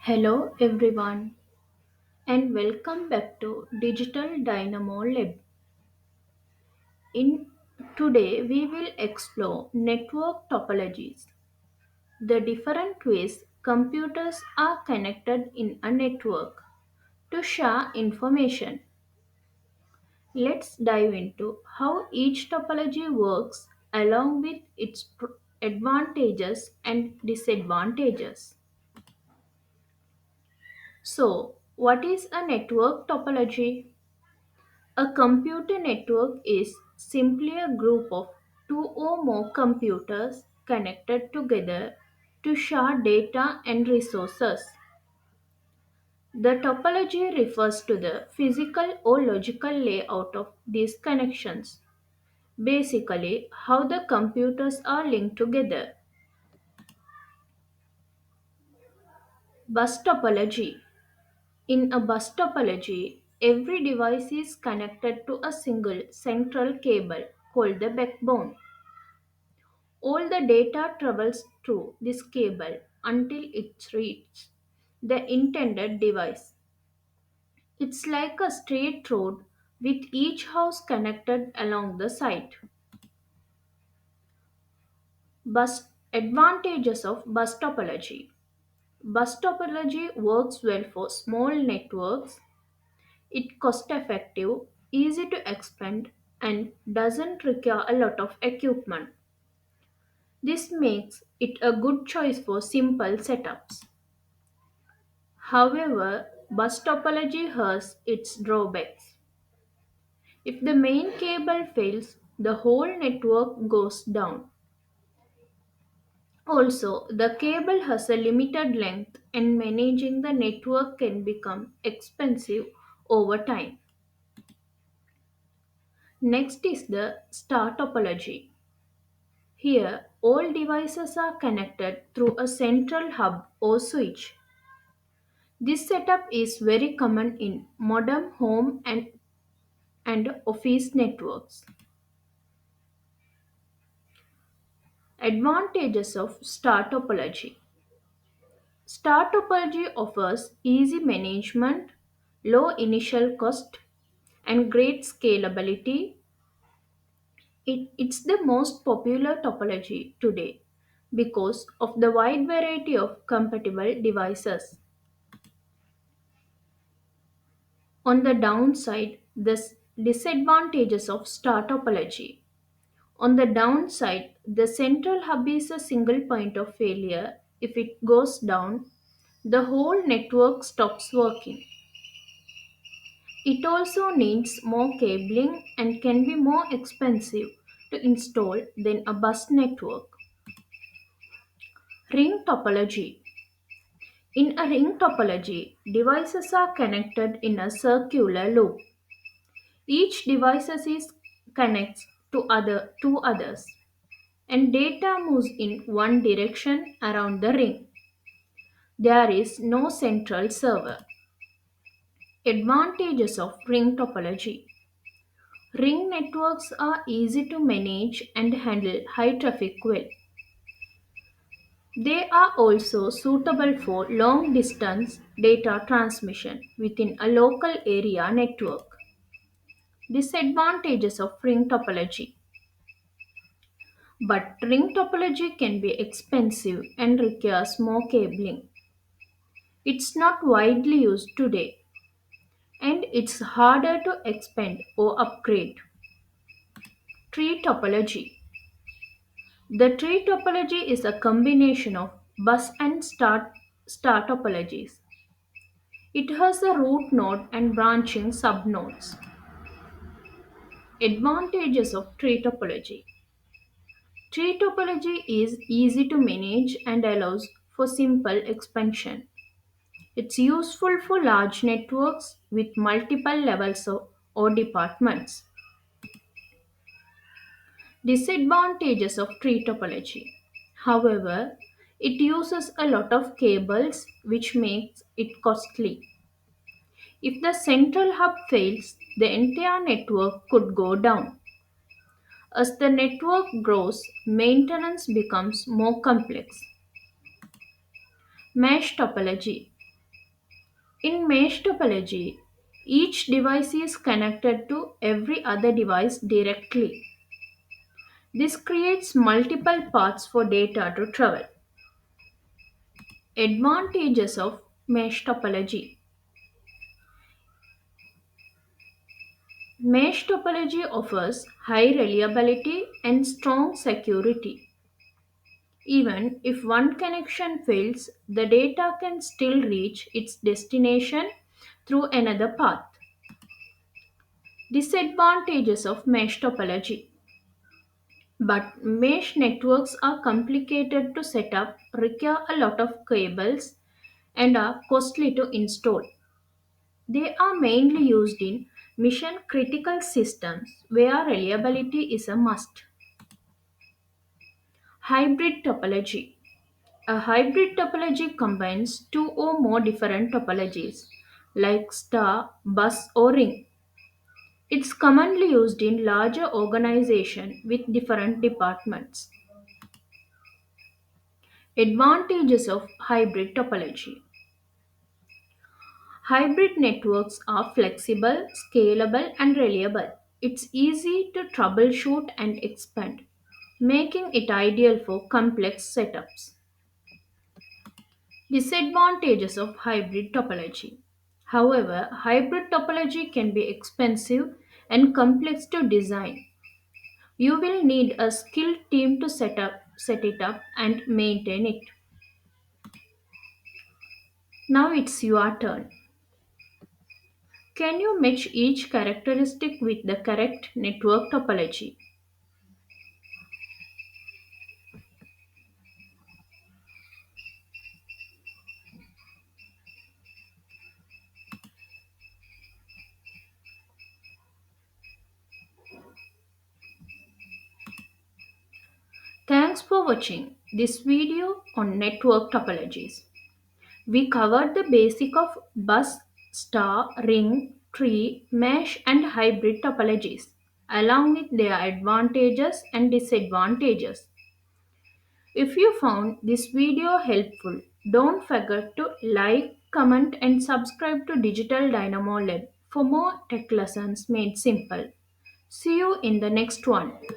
Hello everyone and welcome back to Digital Dynamo Lab. In today we will explore network topologies, the different ways computers are connected in a network to share information. Let's dive into how each topology works along with its advantages and disadvantages. So, what is a network topology? A computer network is simply a group of two or more computers connected together to share data and resources. The topology refers to the physical or logical layout of these connections, basically, how the computers are linked together. Bus topology. In a bus topology, every device is connected to a single central cable called the backbone. All the data travels through this cable until it reaches the intended device. It's like a straight road with each house connected along the side. Bus advantages of bus topology. Bus topology works well for small networks. It cost effective, easy to expand and doesn't require a lot of equipment. This makes it a good choice for simple setups. However, bus topology has its drawbacks. If the main cable fails, the whole network goes down. Also, the cable has a limited length and managing the network can become expensive over time. Next is the star topology. Here, all devices are connected through a central hub or switch. This setup is very common in modern home and office networks. Advantages of star topology. Star topology offers easy management, low initial cost, and great scalability. It's the most popular topology today because of the wide variety of compatible devices. On the downside, the disadvantages of star topology. On the downside, the central hub is a single point of failure. If it goes down, the whole network stops working. It also needs more cabling and can be more expensive to install than a bus network. Ring topology. In a ring topology, devices are connected in a circular loop. Each device is connects to two others and data moves in one direction around the ring. There is no central server. Advantages of ring topology. Ring networks are easy to manage and handle high traffic well. They are also suitable for long distance data transmission within a local area network. Disadvantages of ring topology. But ring topology can be expensive and requires more cabling. It's not widely used today and it's harder to expand or upgrade. Tree topology. The tree topology is a combination of bus and star topologies. It has a root node and branching subnodes. Advantages of tree topology. Tree topology is easy to manage and allows for simple expansion. It's useful for large networks with multiple levels or departments. Disadvantages of tree topology. However, it uses a lot of cables which makes it costly. If the central hub fails, the entire network could go down. As the network grows, maintenance becomes more complex. Mesh topology. In mesh topology, each device is connected to every other device directly. This creates multiple paths for data to travel. Advantages of mesh topology. Mesh topology offers high reliability and strong security. Even if one connection fails, the data can still reach its destination through another path. Disadvantages of mesh topology. But mesh networks are complicated to set up, require a lot of cables, and are costly to install. They are mainly used in mission critical systems where reliability is a must. Hybrid topology. A hybrid topology combines two or more different topologies, like star, bus, or ring. It's commonly used in larger organizations with different departments. Advantages of hybrid topology. Hybrid networks are flexible, scalable, and reliable. It's easy to troubleshoot and expand, making it ideal for complex setups. Disadvantages of hybrid topology. However, hybrid topology can be expensive and complex to design. You will need a skilled team to set it up and maintain it. Now it's your turn. Can you match each characteristic with the correct network topology? Thanks for watching this video on network topologies. We covered the basic of bus, star, ring, tree, mesh and hybrid topologies along with their advantages and disadvantages. If you found this video helpful, don't forget to like, comment and subscribe to Digital Dynamo Lab for more tech lessons made simple. See you in the next one.